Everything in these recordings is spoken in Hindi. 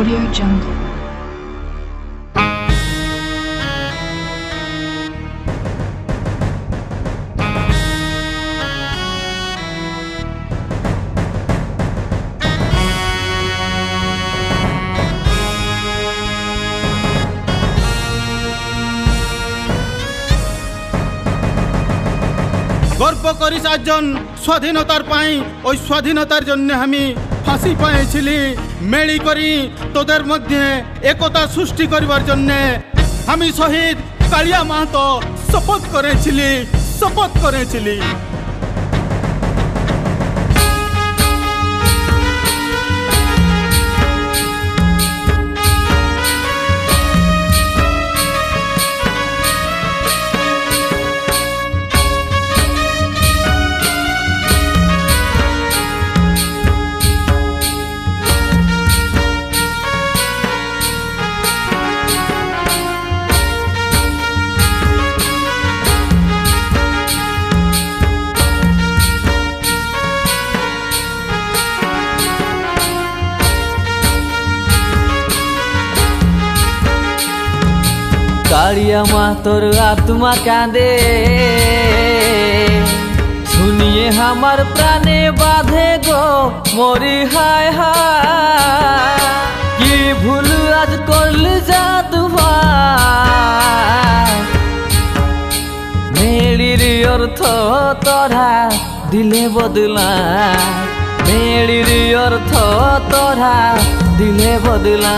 Audio Jungle. गर्व करी साजन स्वाधीनतार पाई ओई स्वाधीनतार जन्य हमी फांसी पाइछिली मेली करी तोदेर मध्य एकता सृष्टि करिवार जन्य हमी शहीद कालिया महतो शपथ करेछिली। कालिया महतोर आत्मा कांदे सुनिए हमार प्राणे बाधे गो मोरी हाय हाय कि भूल आज करल जादू मेलिर अर्थ तोरा दिले बदला मेलिर अर्थ तोरा दिले बदला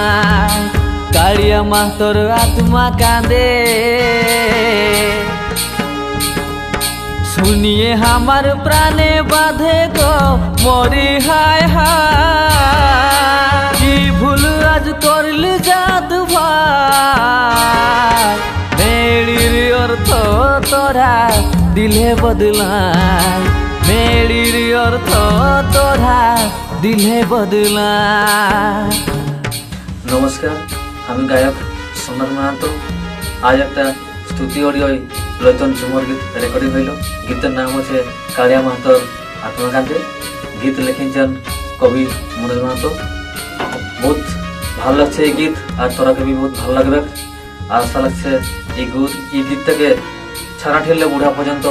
कालिया महतोर आत्मा कांदे सुनिए हमार प्राणे बाधे गो मोरी हाय हाय कि भूल आज करल जादू मेलिर अर्थ तोरा दिले बदला मेलिर अर्थ तोरा दिले बदला। नमस्कार, আমি গায়ক সোনার মাহাতো। আজ একটা স্তুতি অডিও লয়তন ঝুমর গীত রেকর্ডিং হইল। গীতের নাম হচ্ছে কালিয়া মাহাতোর আত্মকান্তে। গীত লিখেছেন কবি মনোজ মাহাতো। বহুত ভালো লাগছে এই গীত, আর তোরাকে भी बहुत ভালো লাগবে। আর আশা লাগছে এই গীতটাকে ছাড়া ঠেললে বুড়া পর্যন্ত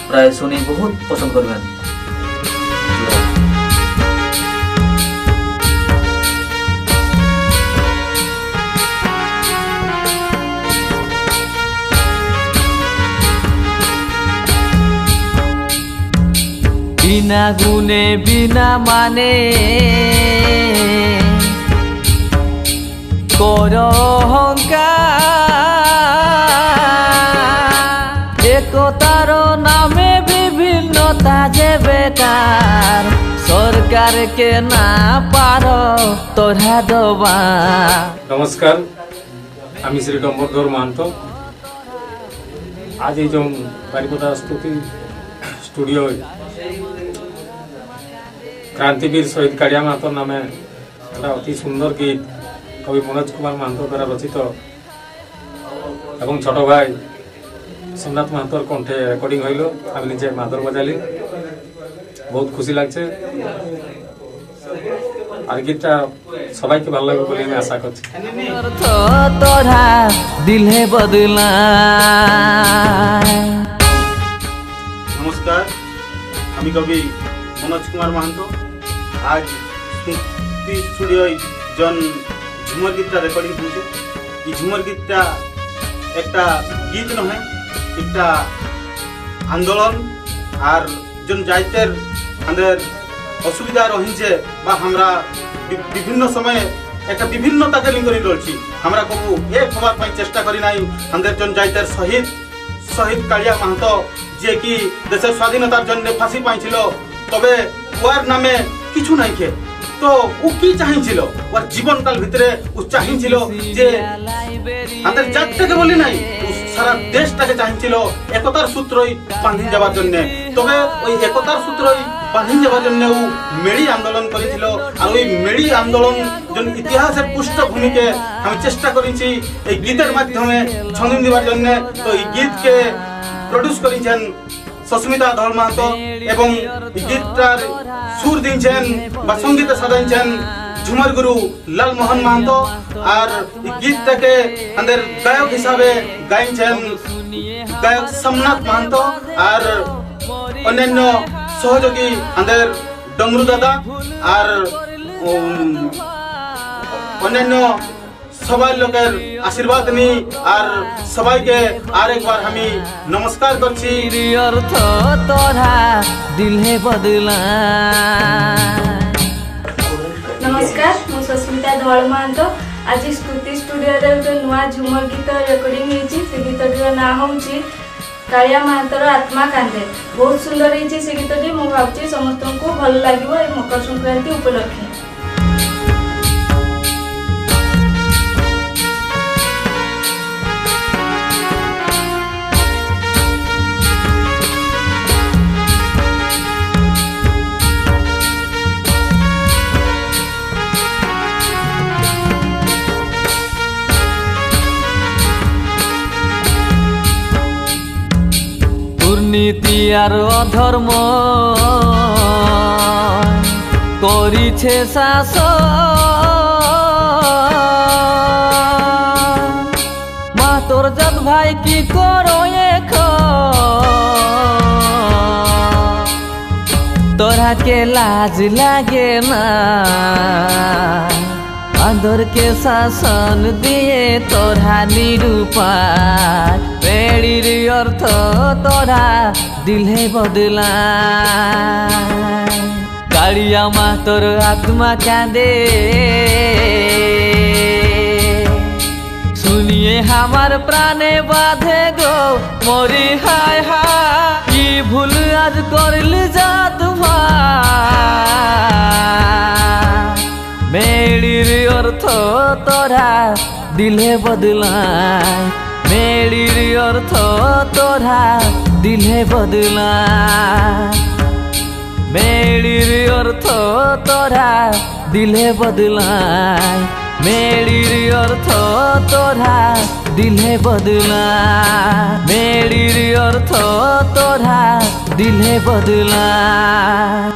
প্রায় শুনি বহুত পছন্দ করবেন। बिना गुने बिना माने करो अहंकार एकतार नामे विभिन्नता जे बेकार सरकार के ना पारो तोरा दबा। नमस्कार, আমি শ্রী ডম্বরধর মাহাতো। आज जो बारिपदा स्तुति स्टूडियो क्रांतिवीर शहीद कालिया महतोर नामे एक अति सुंदर गीत कवि मनोज कुमार महतो द्वारा रचित एवं छोट भाई सोमनाथ महतोर कण्ठे रेकर्डिंग हईल। आमी निजे मादल बजाली, बहुत खुशी लागছে। আর গীতটা সবাইকে ভালো লাগবে বলে আমি আশা করছি। তোরা দিলে বদলা। नमस्कार, আমি কবি मनोज कुमार महतो। आज स्मृति स्टूडियो जन झुमर गीतटा रेकर्डिंग होइछे। ई झुमर गीतटा एकटा गीत नहे, एकटा आंदोलन और जन जाइतेर आंदेर असुविधा रहिছে বা আমরা বিভিন্ন সময়ে একটা বিভিন্নতাকে লিঙ্গ করি লড়ছি। আমরা কবু এক হওয়ার পাই চেষ্টা করি নাই। আমাদের জন যাইতের শহীদ কালিয়া মাহাতো যে কি দেশের স্বাধীনতার জন্য ফাঁসি পাইছিল, তবে ওর নামে কিছু নাই কে। তো ও কি চাইছিল, ওর জীবনকাল ভিতরে ও চাইছিল যে আমাদের জাতটাকে বলি নাই, সারা দেশটাকে চাইছিল একতার সূত্রই বাঁধি যাবার জন্য। তবে ওই একতার সূত্রই বাঁধি যাবার জন্য ও মেড়ি আন্দোলন করেছিল। আর ওই মেড়ি আন্দোলন জন ইতিহাসের পৃষ্ঠভূমিকে আমি চেষ্টা করেছি এই গীতের মাধ্যমে ছন্দিন দেওয়ার জন্য। তো এই গীতকে প্রডিউস করেছেন সস্মিতা ধল মাহাতো এবং গীতটার সুর দিয়েছেন বা সঙ্গীতে সাজাইছেন झुमर गुरु लाल मोहन महंतो और गीत के अंदर गायक हिसाबे गायन गायक सोमनाथ महंतो और अन्यान्य सहयोगी अंदर डमरू दादा और अन्यान्य सबाई लोकर आशीर्वाद नी और सबाई के आर एक बार हमी नमस्कार करছি अर्थ तोरा दिल है बदला। नमस्कार मु सस्मिता धल महंतो आज स्तुति स्टूडियो रे गोटे नुआ झुमर गीत रेकर्डिंग होईची से गीतटीर ना होउची कालिया महंतर आत्मा कांदे। बहुत सुंदर होईची से गीतटी मु भाबची समस्त को भल लागिवो ए मकर संक्रांति उपलक्षे। দুর্নীতি আর অধর্ম করিছে শাসন মা তোর জাত ভাই কি করো তোরা কে লাজ লাগে না आदर के शासन दिए तोरा निरूपाय पेड़ीर अर्थ तोरा दिले बदला। कालिया माँ तोर आत्मा कांदे सुनिए हमार प्राणे बाधे गो मोरी हाय हाय की भूल आज करल जात मेड़ीर अर्थ तोरा दिले बदलाय मेड़ीर अर्थ तोरा दिले बदलाय मेड़ीर अर्थ तोरा दिले बदलाय मेड़ीर अर्थ तोरा दिले बदलाय मेड़ीर अर्थ तोरा दिले बदलाय।